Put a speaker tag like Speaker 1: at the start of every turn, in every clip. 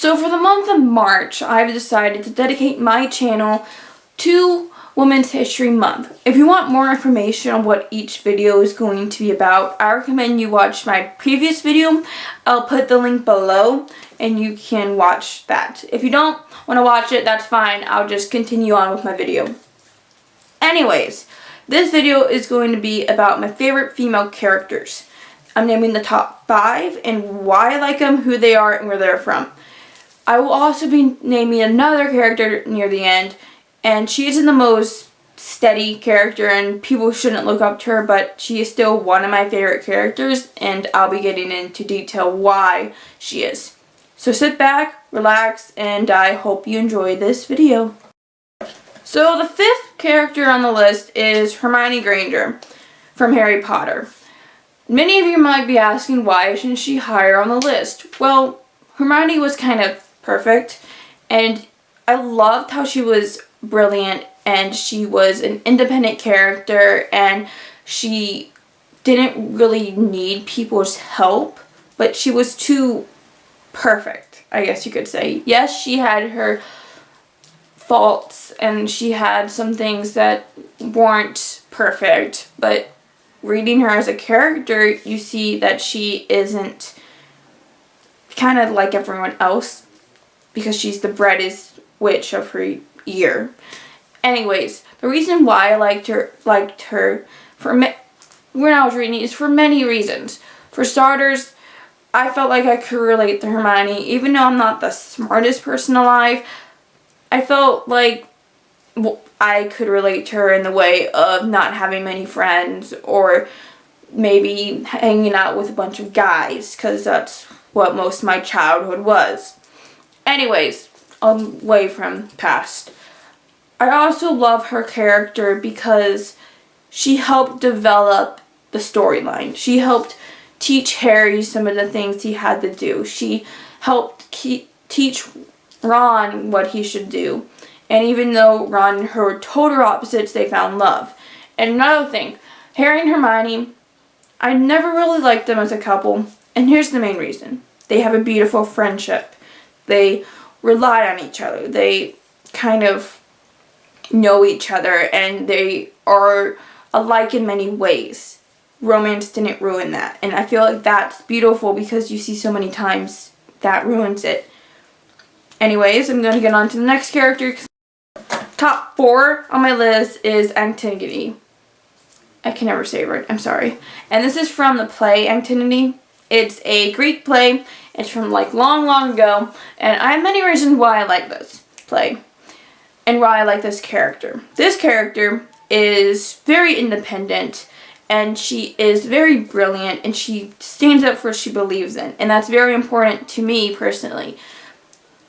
Speaker 1: So for the month of March, I've decided to dedicate my channel to Women's History Month. If you want more information on what each video is going to be about, I recommend you watch my previous video. I'll put the link below and you can watch that. If you don't want to watch it, that's fine. I'll just continue on with my video. Anyways, this video is going to be about my favorite female characters. I'm naming the top 5 and why I like them, who they are, and where they're from. I will also be naming another character near the end, and she isn't the most steady character and people shouldn't look up to her, but she is still one of my favorite characters, and I'll be getting into detail why she is. So sit back, relax, and I hope you enjoy this video. So the 5th character on the list is Hermione Granger from Harry Potter. Many of you might be asking, why isn't she higher on the list? Well, Hermione was kind of perfect, and I loved how she was brilliant and she was an independent character and she didn't really need people's help, but she was too perfect, I guess you could say. Yes, she had her faults and she had some things that weren't perfect, but reading her as a character, you see that she isn't kind of like everyone else because she's the brightest witch of her year. Anyways, the reason why I liked her when I was reading it is for many reasons. For starters, I felt like I could relate to Hermione. Even though I'm not the smartest person alive, I felt like I could relate to her in the way of not having many friends or maybe hanging out with a bunch of guys, because that's what most of my childhood was. Anyways, away from past. I also love her character because she helped develop the storyline. She helped teach Harry some of the things he had to do. She helped teach Ron what he should do. And even though Ron and her were total opposites, they found love. And another thing, Harry and Hermione, I never really liked them as a couple. And here's the main reason. They have a beautiful friendship. They rely on each other. They kind of know each other and they are alike in many ways. Romance didn't ruin that. And I feel like that's beautiful because you see so many times that ruins it. Anyways, I'm going to get on to the next character. Top 4 on my list is Antigone. I can never say it right, I'm sorry. And this is from the play Antigone. It's a Greek play. It's from like long ago. And I have many reasons why I like this play. And why I like this character. This character is very independent. And she is very brilliant. And she stands up for what she believes in. And that's very important to me personally.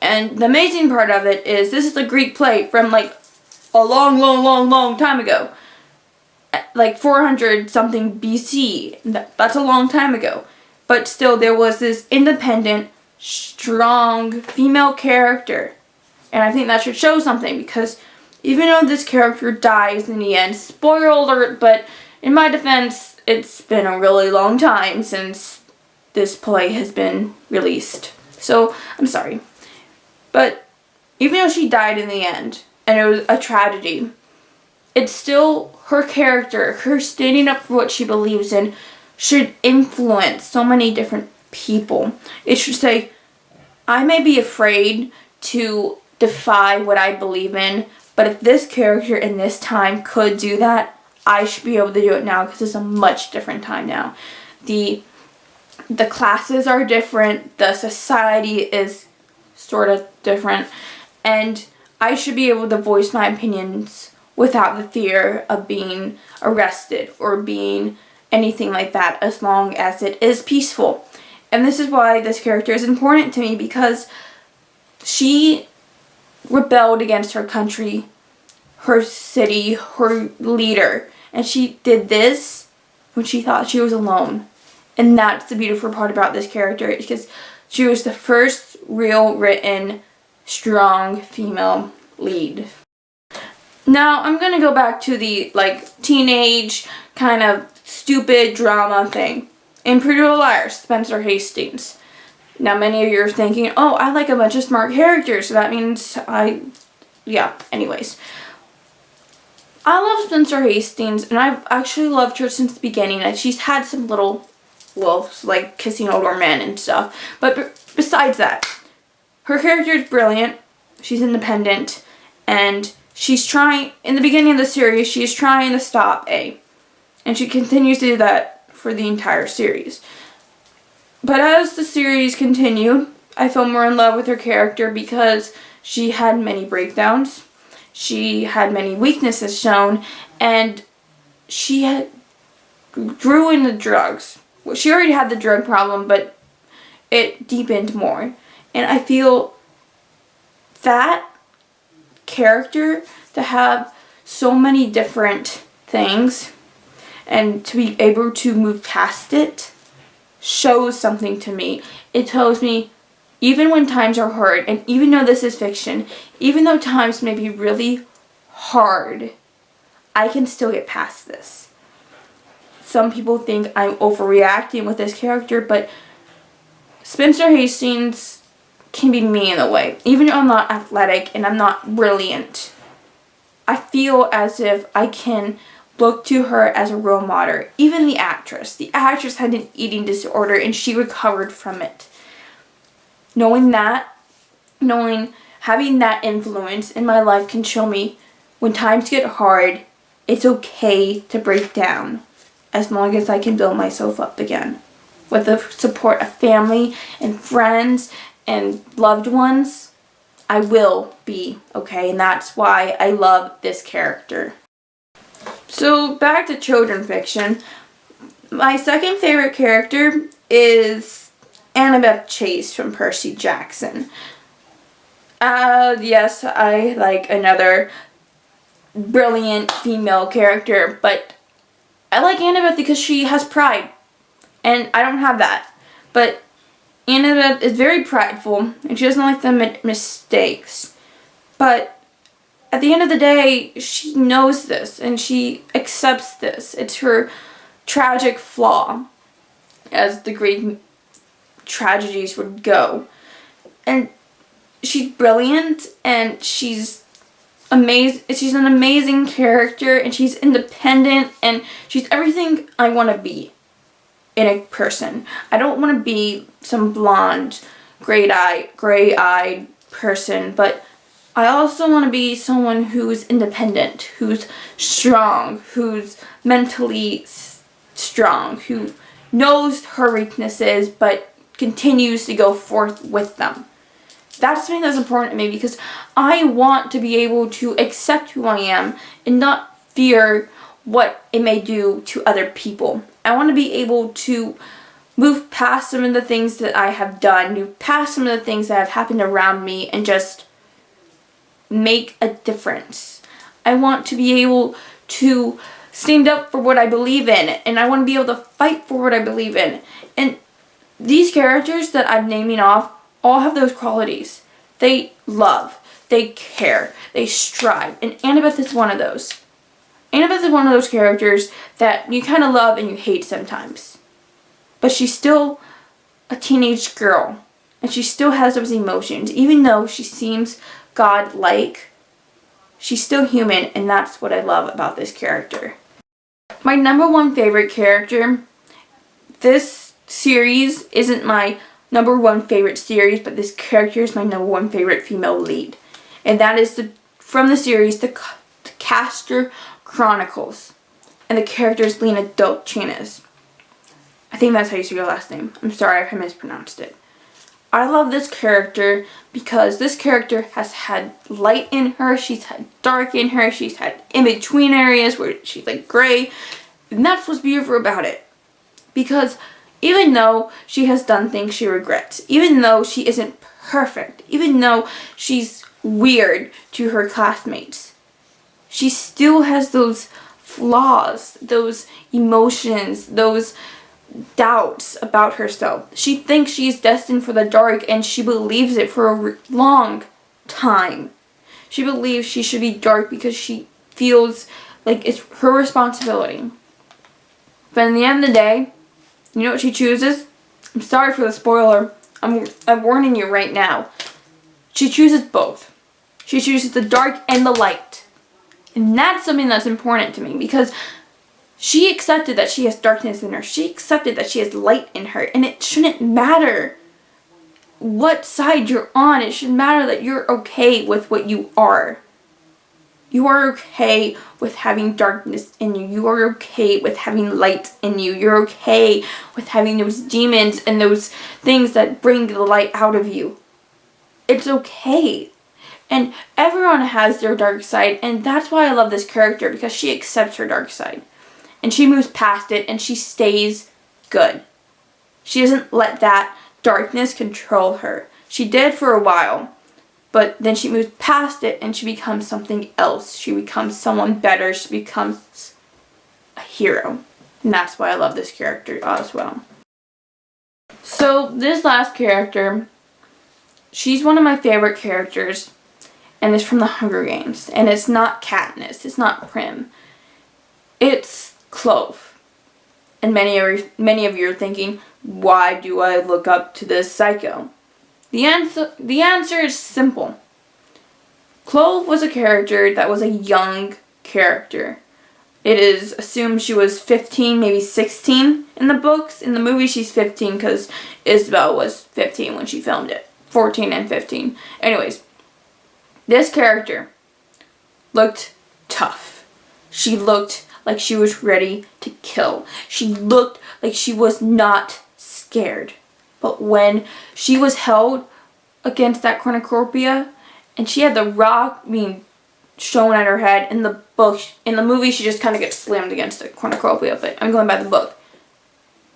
Speaker 1: And the amazing part of it is this is a Greek play from like a long time ago. Like 400 something BC. That's a long time ago. But still there was this independent, strong female character. And I think that should show something because even though this character dies in the end, spoiler alert, but in my defense, it's been a really long time since this play has been released. So, I'm sorry. But even though she died in the end, and it was a tragedy, it's still her character, her standing up for what she believes in, should influence so many different people. It should say, I may be afraid to defy what I believe in, but if this character in this time could do that, I should be able to do it now because it's a much different time now. The classes are different, the society is sort of different, and I should be able to voice my opinions without the fear of being arrested or being anything like that, as long as it is peaceful. And this is why this character is important to me, because she rebelled against her country, her city, her leader, and she did this when she thought she was alone. And that's the beautiful part about this character, because she was the first real written strong female lead. Now I'm gonna go back to the teenage kind of stupid drama thing. In Pretty Little Liars, Spencer Hastings. Now, many of you are thinking, oh, I like a bunch of smart characters, so that means yeah, anyways. I love Spencer Hastings, and I've actually loved her since the beginning, and she's had some little wolves, like kissing older men and stuff. But besides that, her character is brilliant. She's independent, and she's trying, in the beginning of the series, she's trying to stop A. And she continues to do that for the entire series. But as the series continued, I fell more in love with her character because she had many breakdowns. She had many weaknesses shown, and she grew into drugs. Well, she already had the drug problem, but it deepened more. And I feel that character, to have so many different things and to be able to move past it, shows something to me. It tells me, even when times are hard, and even though this is fiction, even though times may be really hard, I can still get past this. Some people think I'm overreacting with this character, but Spencer Hastings can be me in a way. Even though I'm not athletic and I'm not brilliant, I feel as if I can look to her as a role model. Even the actress. The actress had an eating disorder and she recovered from it. Knowing having that influence in my life can show me when times get hard, it's okay to break down as long as I can build myself up again. With the support of family and friends and loved ones, I will be okay, and that's why I love this character. So back to children fiction. My second favorite character is Annabeth Chase from Percy Jackson. Yes, I like another brilliant female character, but I like Annabeth because she has pride, and I don't have that. But Annabeth is very prideful, and she doesn't like the mistakes. But at the end of the day, she knows this, and she accepts this. It's her tragic flaw, as the Greek tragedies would go. And she's brilliant, and she's amazing. She's an amazing character, and she's independent, and she's everything I want to be in a person. I don't want to be some blonde, gray-eyed person, but I also want to be someone who's independent, who's strong, who's mentally strong, who knows her weaknesses but continues to go forth with them. That's something that's important to me because I want to be able to accept who I am and not fear what it may do to other people. I want to be able to move past some of the things that I have done, move past some of the things that have happened around me, and just make a difference. I want to be able to stand up for what I believe in, and I want to be able to fight for what I believe in. And these characters that I'm naming off all have those qualities. They love, they care, they strive, and Annabeth is one of those. Annabeth is one of those characters that you kind of love and you hate sometimes. But she's still a teenage girl, and she still has those emotions. Even though she seems godlike, she's still human, and that's what I love about this character. My number one favorite character, this series isn't my number one favorite series, but this character is my number one favorite female lead. And that is from the series, The Castor Chronicles. And the character is Lena Dolchanes. I think that's how you say your last name. I'm sorry if I mispronounced it. I love this character because this character has had light in her, she's had dark in her, she's had in-between areas where she's like gray. And that's what's beautiful about it. Because even though she has done things she regrets, even though she isn't perfect, even though she's weird to her classmates, she still has those flaws, those emotions, those doubts about herself. She thinks she's destined for the dark, and she believes it for a long time. She believes she should be dark because she feels like it's her responsibility. But in the end of the day, you know what she chooses? I'm sorry for the spoiler. I'm warning you right now. She chooses both. She chooses the dark and the light. And that's something that's important to me because she accepted that she has darkness in her. She accepted that she has light in her. And it shouldn't matter what side you're on. It should matter that you're okay with what you are. You are okay with having darkness in you. You are okay with having light in you. You're okay with having those demons and those things that bring the light out of you. It's okay. And everyone has their dark side, and that's why I love this character, because she accepts her dark side. And she moves past it, and she stays good. She doesn't let that darkness control her. She did for a while, but then she moves past it, and she becomes something else. She becomes someone better. She becomes a hero. And that's why I love this character as well. So, this last character, she's one of my favorite characters. And it's from the Hunger Games. And it's not Katniss. It's not Prim. It's Clove. And many of you are thinking, why do I look up to this psycho? The answer is simple. Clove was a character that was a young character. It is assumed she was 15, maybe 16 in the books. In the movie, she's 15 because Isabel was 15 when she filmed it. 14 and 15. Anyways. This character looked tough. She looked like she was ready to kill. She looked like she was not scared. But when she was held against that cornucopia and she had the rock being shown at her head in the book, in the movie she just kind of gets slammed against the cornucopia, but I'm going by the book.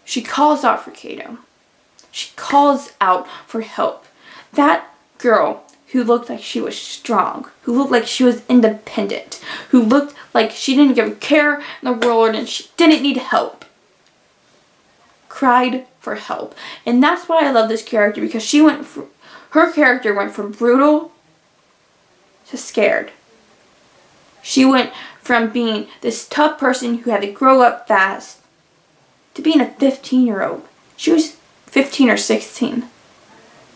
Speaker 1: She calls out for Cato. She calls out for help. That girl who looked like she was strong, who looked like she was independent, who looked like she didn't give a care in the world and she didn't need help, cried for help. And that's why I love this character, because her character went from brutal to scared. She went from being this tough person who had to grow up fast to being a 15-year-old. She was 15 or 16.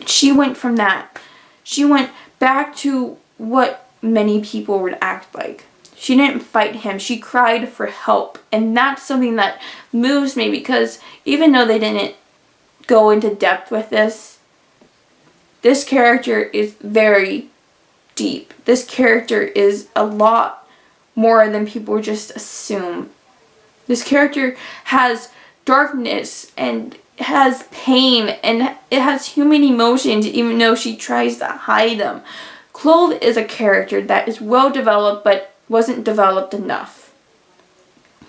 Speaker 1: She went from that. She went back to what many people would act like. She didn't fight him. She cried for help. And that's something that moves me, because even though they didn't go into depth with this character is very deep. This character is a lot more than people just assume. This character has darkness and has pain and it has human emotions, even though she tries to hide them. Clove is a character that is well developed but wasn't developed enough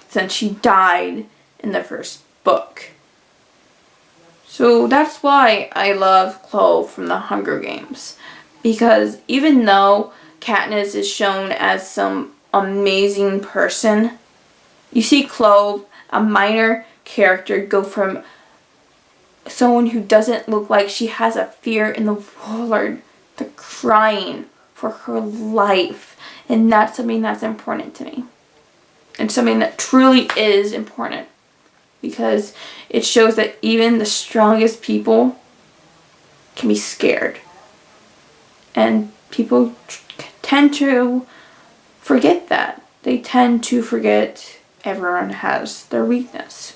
Speaker 1: since she died in the first book. So that's why I love Clove from the Hunger Games, because even though Katniss is shown as some amazing person, you see Clove, a minor character, go from someone who doesn't look like she has a fear in the world to crying for her life. And that's something that's important to me. And something that truly is important. Because it shows that even the strongest people can be scared. And people tend to forget that. They tend to forget everyone has their weakness.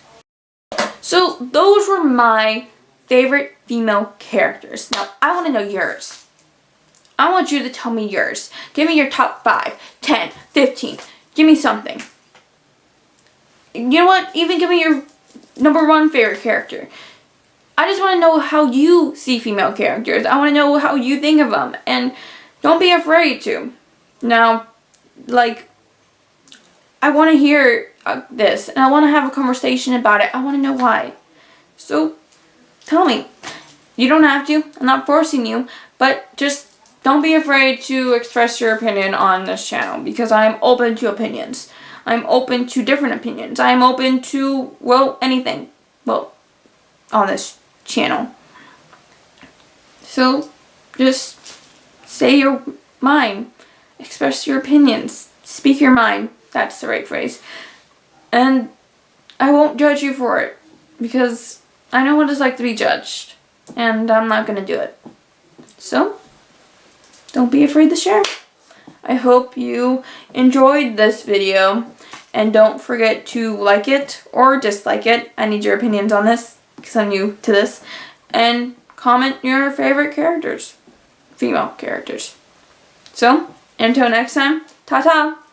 Speaker 1: So those were my favorite female characters. Now I want to know yours. I want you to tell me yours. Give me your top 5, 10, 15. Give me something. You know what? Even give me your number 1 favorite character. I just want to know how you see female characters. I want to know how you think of them. And don't be afraid to. Now, I want to hear this. And I want to have a conversation about it. I want to know why. So, tell me. You don't have to. I'm not forcing you. But just don't be afraid to express your opinion on this channel. Because I'm open to opinions. I'm open to different opinions. I'm open to, well, anything. Well, on this channel. So, just say your mind. Express your opinions. Speak your mind. That's the right phrase. And I won't judge you for it. Because I know what it's like to be judged. and I'm not gonna do it. So, don't be afraid to share. I hope you enjoyed this video, and don't forget to like it or dislike it. I need your opinions on this because I'm new to this. And comment your favorite characters, female characters. So, until next time, ta-ta!